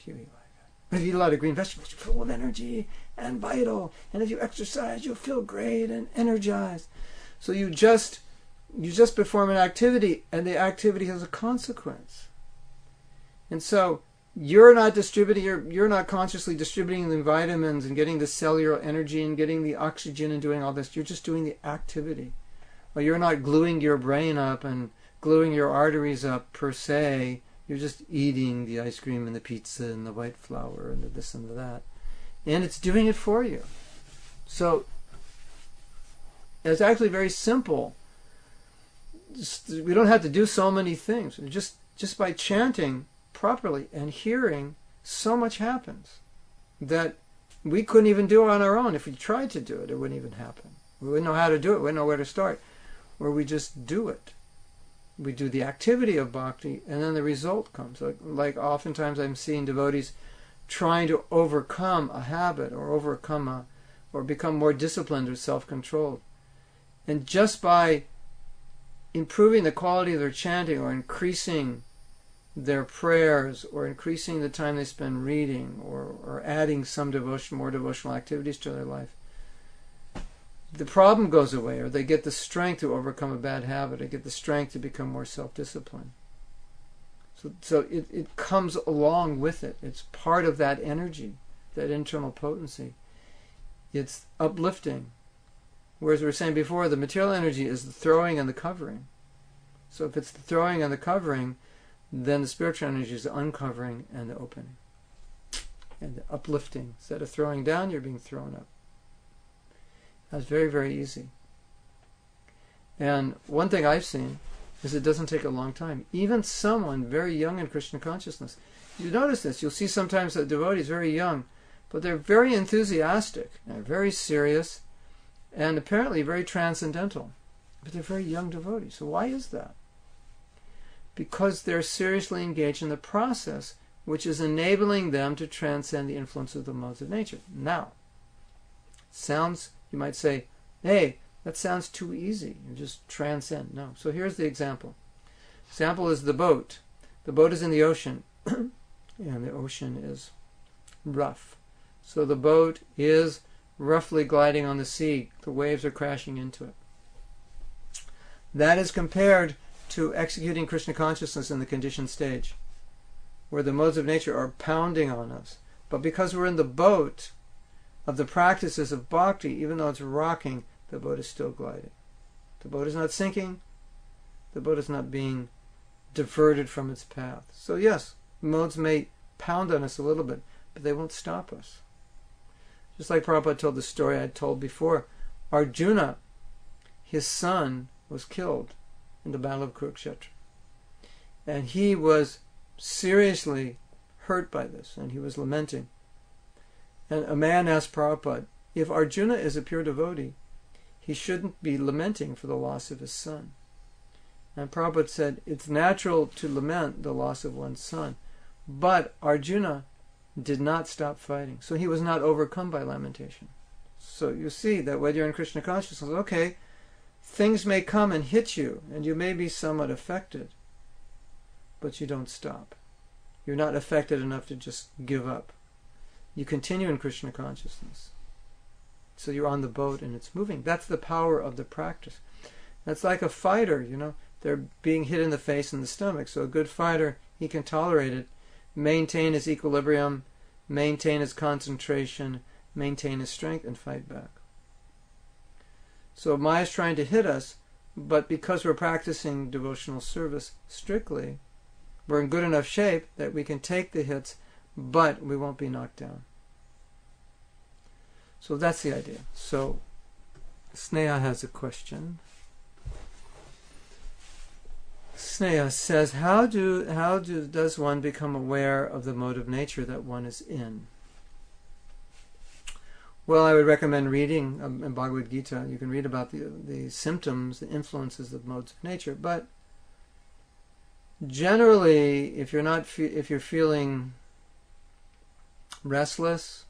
You eat like that. But if you eat a lot of green vegetables, you're full of energy and vital. And if you exercise, you'll feel great and energized. So you just perform an activity, and the activity has a consequence. And so you're not consciously distributing the vitamins and getting the cellular energy and getting the oxygen and doing all this. You're just doing the activity. Or you're not gluing your brain up and gluing your arteries up per se. You're just eating the ice cream and the pizza and the white flour and the this and the that. And it's doing it for you. So it's actually very simple. We don't have to do so many things. Just by chanting properly and hearing, so much happens that we couldn't even do on our own. If we tried to do it, it wouldn't even happen. We wouldn't know how to do it. We wouldn't know where to start. Or we just do it. We do the activity of bhakti, and then the result comes. Like oftentimes I'm seeing devotees trying to overcome a habit or or become more disciplined or self-controlled. And just by improving the quality of their chanting or increasing their prayers or increasing the time they spend reading or adding some more devotional activities to their life, the problem goes away, or they get the strength to overcome a bad habit, they get the strength to become more self-disciplined. So it comes along with it. It's part of that energy, that internal potency. It's uplifting. Whereas we were saying before, the material energy is the throwing and the covering. So if it's the throwing and the covering, then the spiritual energy is the uncovering and the opening. And the uplifting. Instead of throwing down, you're being thrown up. That's very, very easy. And one thing I've seen is it doesn't take a long time. Even someone very young in Krishna consciousness, you notice this, you'll see sometimes that devotees very young, but they're very enthusiastic, and very serious, and apparently very transcendental. But they're very young devotees. So why is that? Because they're seriously engaged in the process which is enabling them to transcend the influence of the modes of nature. Now, sounds, you might say, hey, that sounds too easy. You just transcend. No. So here's the example. Example is the boat. The boat is in the ocean, and the ocean is rough. So the boat is roughly gliding on the sea. The waves are crashing into it. That is compared to executing Krishna consciousness in the conditioned stage. where the modes of nature are pounding on us. But because we're in the boat of the practices of bhakti, even though it's rocking, the boat is still gliding. The boat is not sinking. The boat is not being diverted from its path. So yes, modes may pound on us a little bit, but they won't stop us. Just like Prabhupada told the story I told before, Arjuna, his son, was killed in the Battle of Kurukshetra. And he was seriously hurt by this, and he was lamenting. And a man asked Prabhupada, if Arjuna is a pure devotee, he shouldn't be lamenting for the loss of his son. And Prabhupada said, it's natural to lament the loss of one's son, but Arjuna did not stop fighting, so he was not overcome by lamentation. So you see that when you're in Krishna consciousness, okay, things may come and hit you, and you may be somewhat affected, but you don't stop. You're not affected enough to just give up. You continue in Krishna consciousness. So you're on the boat and it's moving. That's the power of the practice. That's like a fighter, they're being hit in the face and the stomach. So a good fighter, he can tolerate it, maintain his equilibrium, maintain his concentration, maintain his strength, and fight back. So Maya's trying to hit us, but because we're practicing devotional service strictly, we're in good enough shape that we can take the hits, but we won't be knocked down. So that's the idea. So Sneha has a question. Sneha says, how does one become aware of the mode of nature that one is in? Well, I would recommend reading in Bhagavad Gita. You can read about the symptoms, the influences of modes of nature. But generally, if you're feeling restless,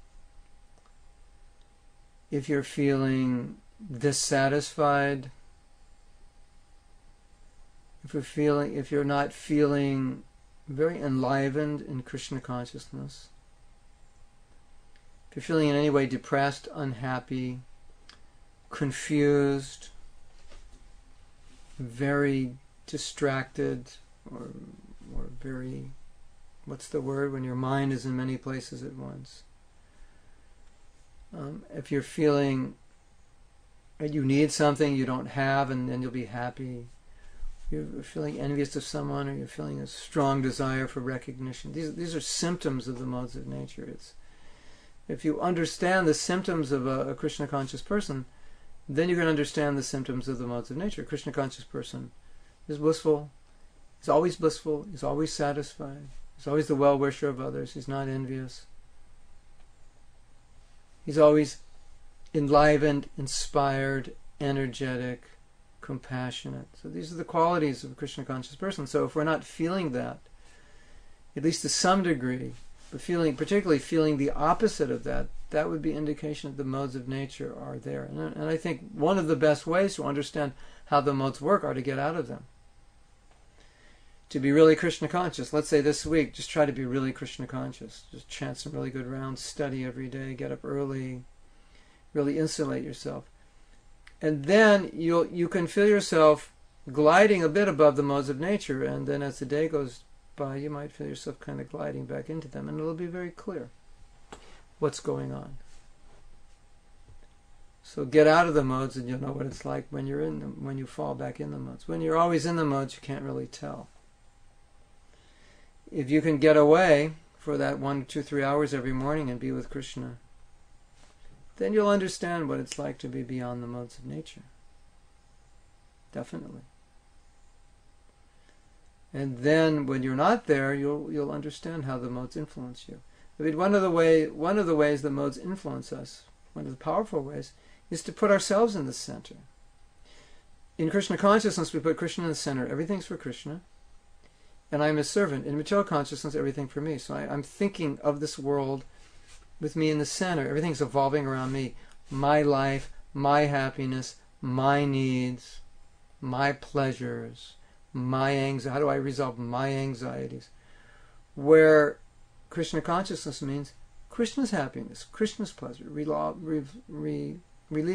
if you're feeling dissatisfied, if you're not feeling very enlivened in Krishna consciousness, if you're feeling in any way depressed, unhappy, confused, very distracted, or very, what's the word, when your mind is in many places at once. If you're feeling that you need something you don't have and then you'll be happy, you're feeling envious of someone, or you're feeling a strong desire for recognition. These are symptoms of the modes of nature. If you understand the symptoms of a Krishna conscious person, then you can understand the symptoms of the modes of nature. A Krishna conscious person is blissful. He's always blissful. He's always satisfied. He's always the well-wisher of others. He's not envious. He's always enlivened, inspired, energetic, compassionate. So these are the qualities of a Krishna conscious person. So if we're not feeling that, at least to some degree, but particularly feeling the opposite of that, that would be indication that the modes of nature are there. And I think one of the best ways to understand how the modes work are to get out of them. To be really Krishna conscious. Let's say this week, just try to be really Krishna conscious. Just chant some really good rounds, study every day, get up early, really insulate yourself. And then you can feel yourself gliding a bit above the modes of nature, and then as the day goes by, you might feel yourself kind of gliding back into them, and it'll be very clear what's going on. So get out of the modes, and you'll know what it's like when you're in them, when you fall back in the modes. When you're always in the modes, you can't really tell. If you can get away for that 1, 2, 3 hours every morning and be with Krishna, then you'll understand what it's like to be beyond the modes of nature. Definitely. And then when you're not there, you'll understand how the modes influence you. I mean, one of the ways the modes influence us, one of the powerful ways, is to put ourselves in the center. In Krishna consciousness, we put Krishna in the center. Everything's for Krishna, and I'm his servant. In material consciousness, everything for me. So I'm thinking of this world with me in the center. Everything's evolving around me. My life, my happiness, my needs, my pleasures, my anxiety. How do I resolve my anxieties? Where Krishna consciousness means Krishna's happiness, Krishna's pleasure. Relieve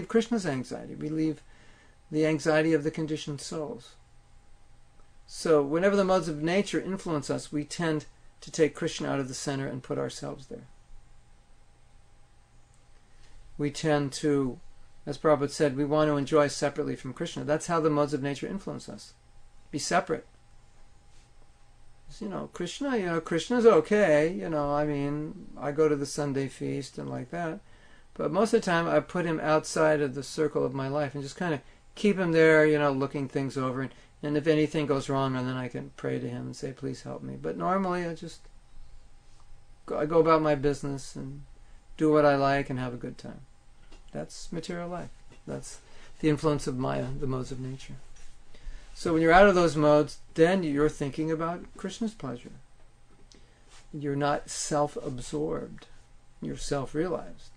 Krishna's anxiety. Relieve the anxiety of the conditioned souls. So whenever the modes of nature influence us, we tend to take Krishna out of the center and put ourselves there. We tend to, as Prabhupada said, we want to enjoy separately from Krishna. That's how the modes of nature influence us. Be separate. Krishna, Krishna's okay. I mean, I go to the Sunday feast and like that. But most of the time I put him outside of the circle of my life and just kind of keep him there, looking things over. And if anything goes wrong, and then I can pray to him and say, please help me. But normally I go about my business and do what I like and have a good time. That's material life. That's the influence of Maya, the modes of nature. So when you're out of those modes, then you're thinking about Krishna's pleasure. You're not self-absorbed. You're self-realized,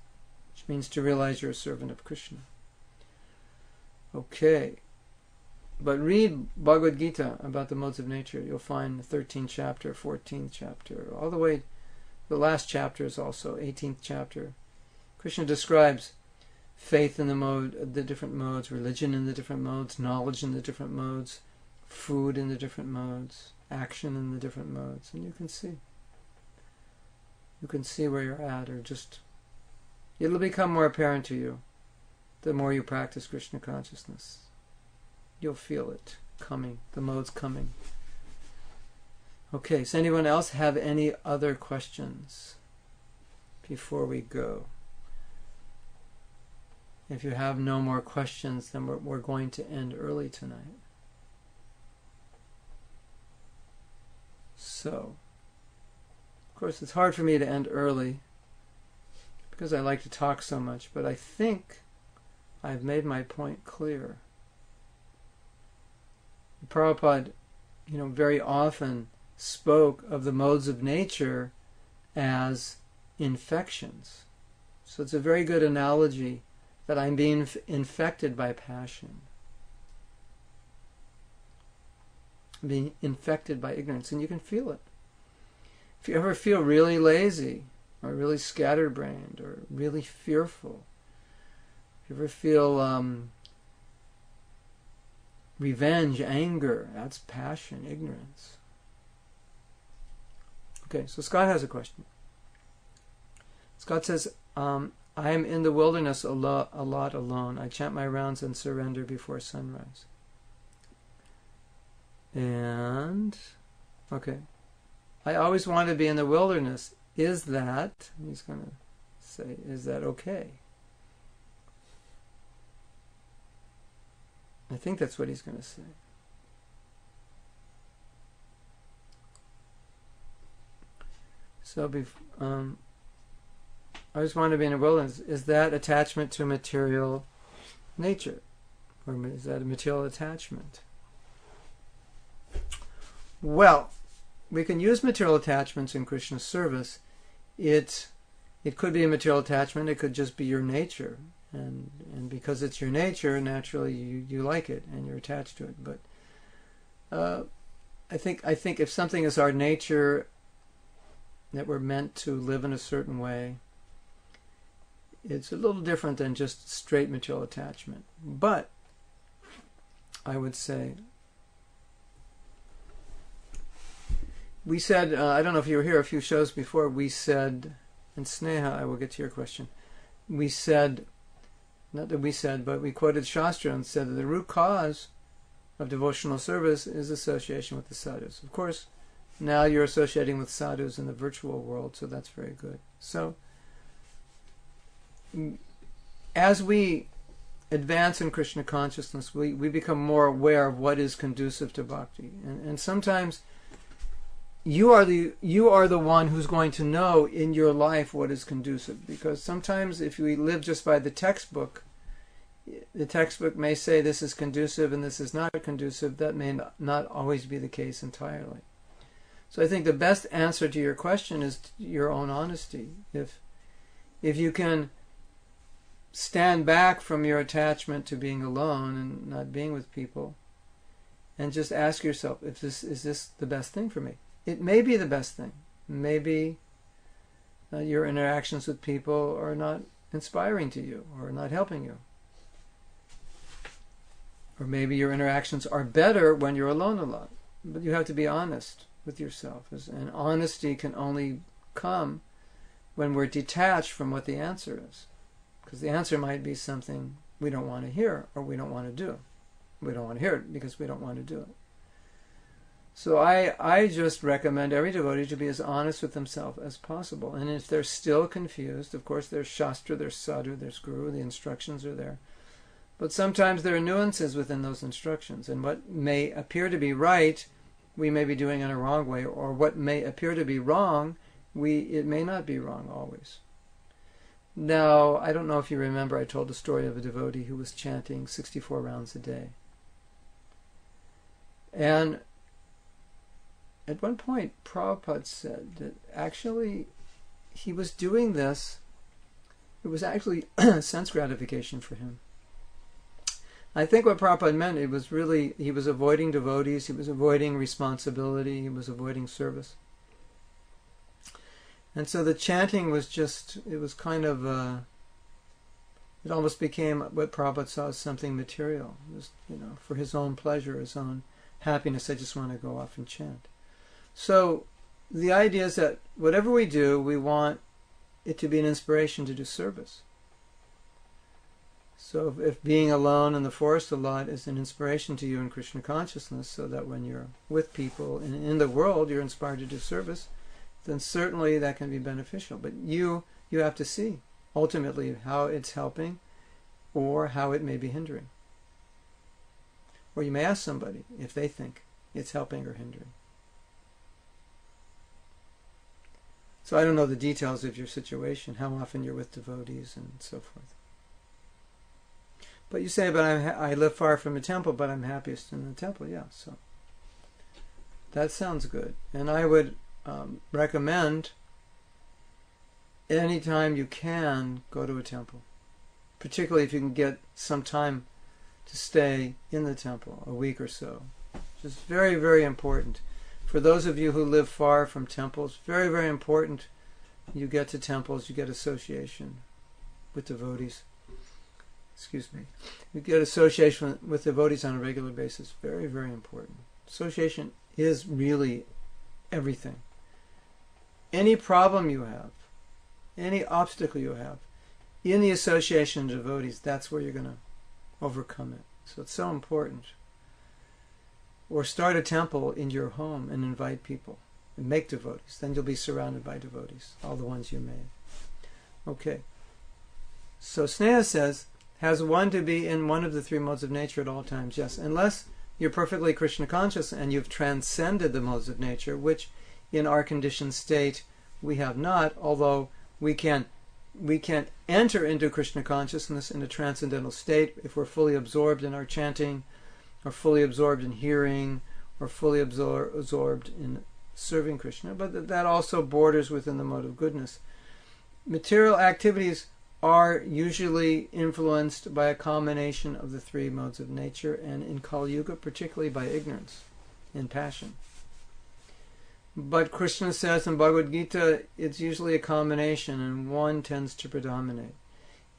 which means to realize you're a servant of Krishna. Okay. But read Bhagavad Gita about the modes of nature. You'll find the 13th chapter, 14th chapter, all the way, the last chapter is also 18th chapter. Krishna describes faith in the different modes, religion in the different modes, knowledge in the different modes, food in the different modes, action in the different modes, and you can see where you're at, or just, it'll become more apparent to you the more you practice Krishna consciousness. You'll feel it coming, the modes coming. Okay, does anyone else have any other questions before we go? If you have no more questions, then we're going to end early tonight. So, of course, it's hard for me to end early because I like to talk so much, but I think I've made my point clear. Prabhupada, very often spoke of the modes of nature as infections. So it's a very good analogy that I'm being infected by passion. I'm being infected by ignorance, and you can feel it. If you ever feel really lazy, or really scatterbrained, or really fearful, if you ever feel revenge, anger, that's passion, ignorance. Okay, so Scott has a question. Scott says, I am in the wilderness a lot alone. I chant my rounds and surrender before sunrise. And, okay. I always want to be in the wilderness. Is that, he's going to say, is that okay? I think that's what he's going to say. So, I just want to be in the wilderness. Is that attachment to material nature? Or is that a material attachment? Well, we can use material attachments in Krishna's service. It could be a material attachment. It could just be your nature. And because it's your nature, naturally you like it and you're attached to it. But I think if something is our nature, that we're meant to live in a certain way, it's a little different than just straight material attachment. But I would say, we said, I don't know if you were here a few shows before, we said, and Sneha, I will get to your question, we said, not that we said, but we quoted Shastra and said that the root cause of devotional service is association with the sadhus. Of course, now you're associating with sadhus in the virtual world, so that's very good. So, as we advance in Krishna consciousness, we become more aware of what is conducive to bhakti. And sometimes you are the one who's going to know in your life what is conducive. Because sometimes if we live just by the textbook may say this is conducive and this is not conducive. That may not always be the case entirely. So I think the best answer to your question is your own honesty. If you can stand back from your attachment to being alone and not being with people, and just ask yourself, is this the best thing for me? It may be the best thing. Maybe your interactions with people are not inspiring to you or not helping you. Or maybe your interactions are better when you're alone a lot. But you have to be honest. with yourself. And honesty can only come when we're detached from what the answer is. Because the answer might be something we don't want to hear or we don't want to do. We don't want to hear it because we don't want to do it. So I just recommend every devotee to be as honest with themselves as possible. And if they're still confused, of course there's Shastra, there's Sadhu, there's Guru, the instructions are there. But sometimes there are nuances within those instructions. And what may appear to be right, we may be doing in a wrong way. Or what may appear to be wrong, it may not be wrong always. Now, I don't know if you remember, I told the story of a devotee who was chanting 64 rounds a day. And at one point, Prabhupada said that actually he was doing this, it was actually sense gratification for him. I think what Prabhupada meant, it was really, he was avoiding devotees, he was avoiding responsibility, he was avoiding service. And so the chanting was just, it was kind of, it almost became what Prabhupada saw as something material. It was, for his own pleasure, his own happiness, I just want to go off and chant. So the idea is that whatever we do, we want it to be an inspiration to do service. So if being alone in the forest a lot is an inspiration to you in Krishna consciousness, so that when you're with people in the world, you're inspired to do service, then certainly that can be beneficial. But you have to see ultimately how it's helping or how it may be hindering. Or you may ask somebody if they think it's helping or hindering. So I don't know the details of your situation, how often you're with devotees and so forth. But you say, but I live far from a temple, but I'm happiest in the temple. Yeah, so that sounds good. And I would recommend anytime you can go to a temple, particularly if you can get some time to stay in the temple, a week or so. It's very, very important. For those of you who live far from temples, very, very important you get to temples, you get association with devotees. Excuse me. You get association with devotees on a regular basis. Very, very important. Association is really everything. Any problem you have, any obstacle you have, in the association of devotees, that's where you're going to overcome it. So it's so important. Or start a temple in your home and invite people and make devotees. Then you'll be surrounded by devotees, all the ones you made. Okay. So Sneha says, has one to be in one of the three modes of nature at all times? Yes, unless you're perfectly Krishna conscious and you've transcended the modes of nature, which in our conditioned state we have not, although we can enter into Krishna consciousness in a transcendental state if we're fully absorbed in our chanting, or fully absorbed in hearing, or fully absorbed in serving Krishna. But that also borders within the mode of goodness. Material activities are usually influenced by a combination of the three modes of nature, and in Kali Yuga, particularly by ignorance and passion. But Krishna says in Bhagavad Gita, it's usually a combination, and one tends to predominate.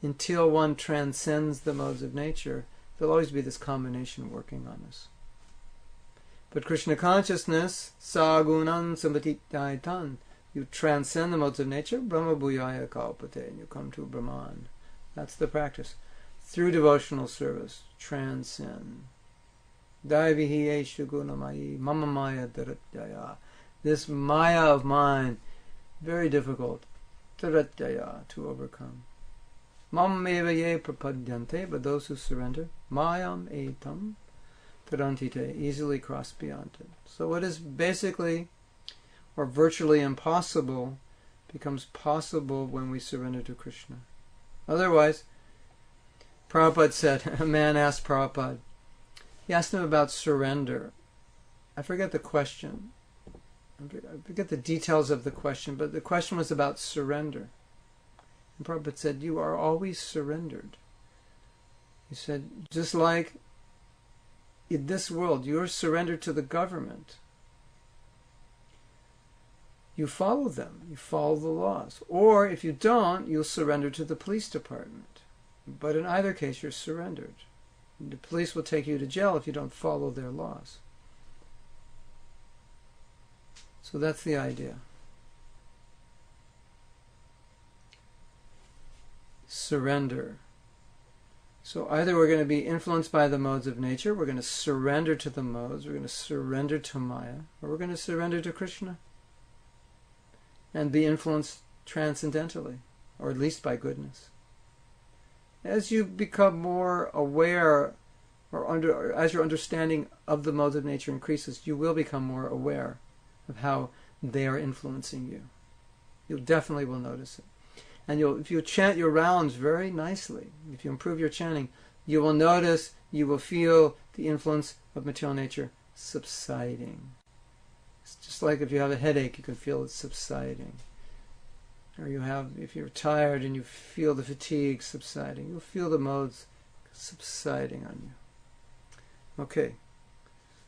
Until one transcends the modes of nature, there'll always be this combination working on us. But Krishna consciousness, sagunan sambatitaitan, you transcend the modes of nature, Brahma Bhuyaya Kalpate, and you come to Brahman. That's the practice. Through devotional service, transcend. Daivihi eshu gunamayi, mama maya dharatyaya. This maya of mine, very difficult, dharatyaya, to overcome. Mam eva ye prapadyante, but those who surrender, mayam etam tarantite, easily cross beyond it. So what is basically or virtually impossible becomes possible when we surrender to Krishna. Otherwise, Prabhupada said, a man asked Prabhupada, he asked him about surrender. I forget the question. I forget the details of the question, but the question was about surrender. And Prabhupada said, you are always surrendered. He said, just like in this world, you're surrendered to the government. You follow them. You follow the laws. Or if you don't, you'll surrender to the police department. But in either case, you're surrendered. The police will take you to jail if you don't follow their laws. So that's the idea. Surrender. So either we're going to be influenced by the modes of nature, we're going to surrender to the modes, we're going to surrender to Maya, or we're going to surrender to Krishna and be influenced transcendentally, or at least by goodness. As you become more aware, or as your understanding of the modes of nature increases, you will become more aware of how they are influencing you. You definitely will notice it. And if you chant your rounds very nicely, if you improve your chanting, you will notice, you will feel the influence of material nature subsiding. It's just like if you have a headache, you can feel it subsiding. Or if you're tired and you feel the fatigue subsiding, you'll feel the modes subsiding on you. Okay,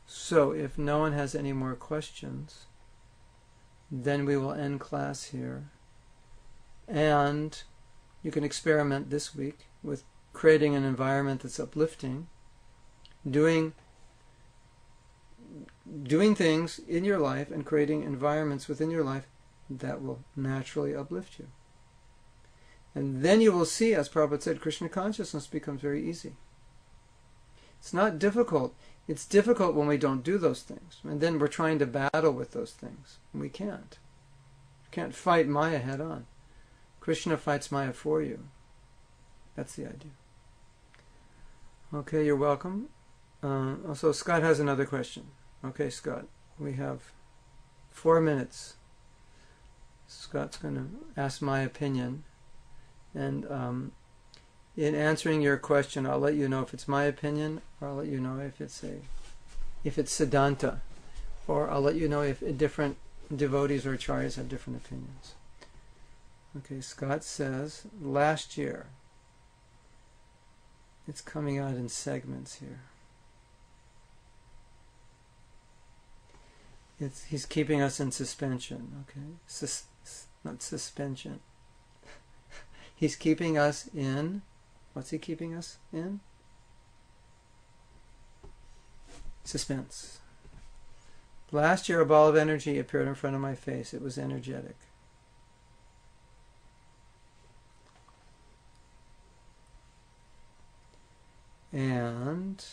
so if no one has any more questions, then we will end class here. And you can experiment this week with creating an environment that's uplifting, doing things in your life and creating environments within your life that will naturally uplift you. And then you will see, as Prabhupada said, Krishna consciousness becomes very easy. It's not difficult. It's difficult when we don't do those things. And then we're trying to battle with those things. And we can't. You can't fight Maya head on. Krishna fights Maya for you. That's the idea. Okay, you're welcome. Also, Scott has another question. Okay, Scott, we have 4 minutes. Scott's going to ask my opinion. And in answering your question, I'll let you know if it's my opinion, or I'll let you know if it's Siddhanta, or I'll let you know if different devotees or acharyas have different opinions. Okay, Scott says, last year, it's coming out in segments here. He's keeping us in suspension, okay? Not suspension. He's keeping us in, what's he keeping us in? Suspense. Last year a ball of energy appeared in front of my face. It was energetic. And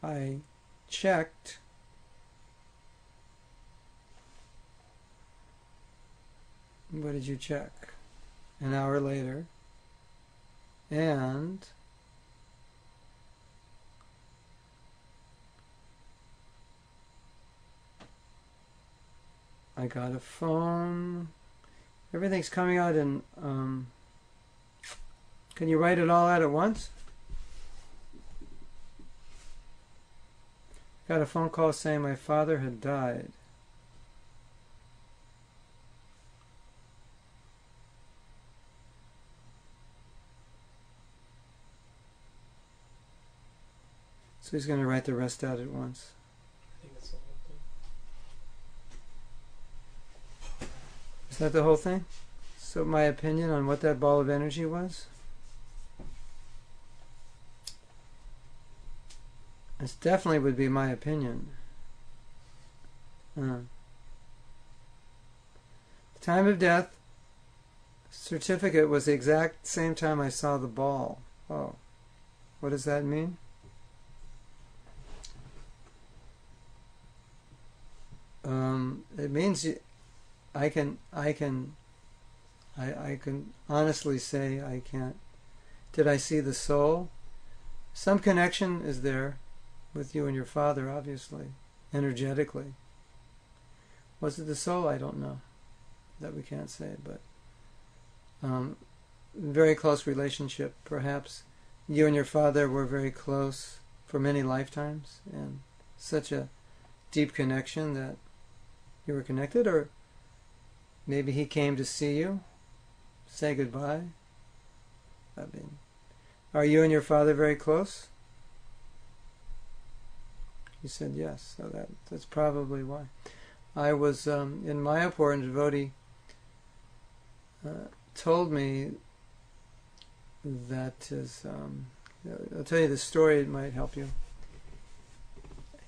I checked what did you check? An hour later, and I got a phone. Everything's coming out in can you write it all out at once? Got a phone call saying my father had died. So he's going to write the rest out at once. I think that's the whole thing. Is that the whole thing? So my opinion on what that ball of energy was? This definitely would be my opinion. The time of death certificate was the exact same time I saw the ball. Oh, what does that mean? It means I can honestly say I can't. Did I see the soul? Some connection is there with you and your father, obviously, energetically. Was it the soul? I don't know. That we can't say, but very close relationship. Perhaps you and your father were very close for many lifetimes, and such a deep connection that you were connected, or maybe he came to see you, say goodbye. I mean, are you and your father very close? You said yes, so that's probably why. I was in Mayapur, and a devotee told me that I'll tell you the story, it might help you.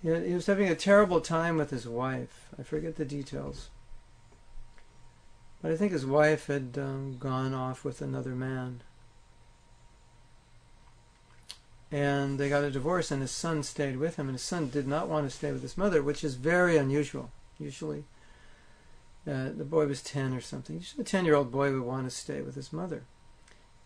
He was having a terrible time with his wife. I forget the details. But I think his wife had gone off with another man. And they got a divorce, and his son stayed with him. And his son did not want to stay with his mother, which is very unusual. Usually, the boy was 10 or something. Usually a 10-year-old boy would want to stay with his mother.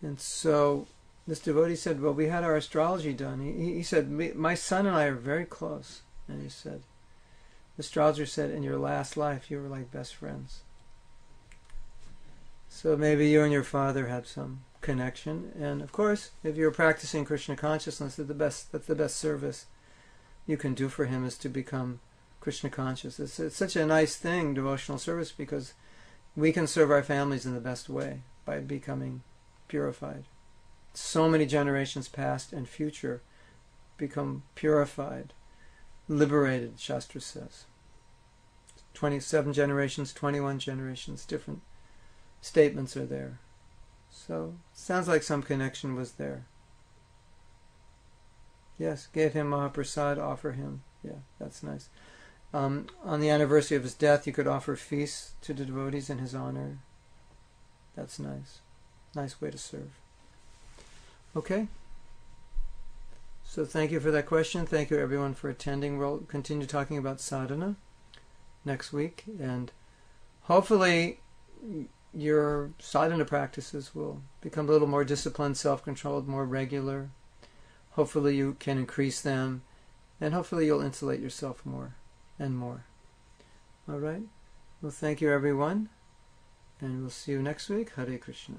And so this devotee said, well, we had our astrology done. He said, my son and I are very close. And he said, the astrologer said, in your last life, you were like best friends. So maybe you and your father had some connection. And of course, if you're practicing Krishna consciousness, that's the best service you can do for him, is to become Krishna conscious. It's such a nice thing, devotional service, because we can serve our families in the best way by becoming purified. So many generations past and future become purified, liberated, Shastra says. 27 generations, 21 generations, different statements are there. So, sounds like some connection was there. Yes, give him Mahaprasad, offer him. Yeah, that's nice. On the anniversary of his death, you could offer feasts to the devotees in his honor. That's nice. Nice way to serve. Okay. So thank you for that question. Thank you everyone for attending. We'll continue talking about sadhana next week. And hopefully your sadhana practices will become a little more disciplined, self-controlled, more regular. Hopefully you can increase them. And hopefully you'll insulate yourself more and more. All right. Well, thank you everyone. And we'll see you next week. Hare Krishna.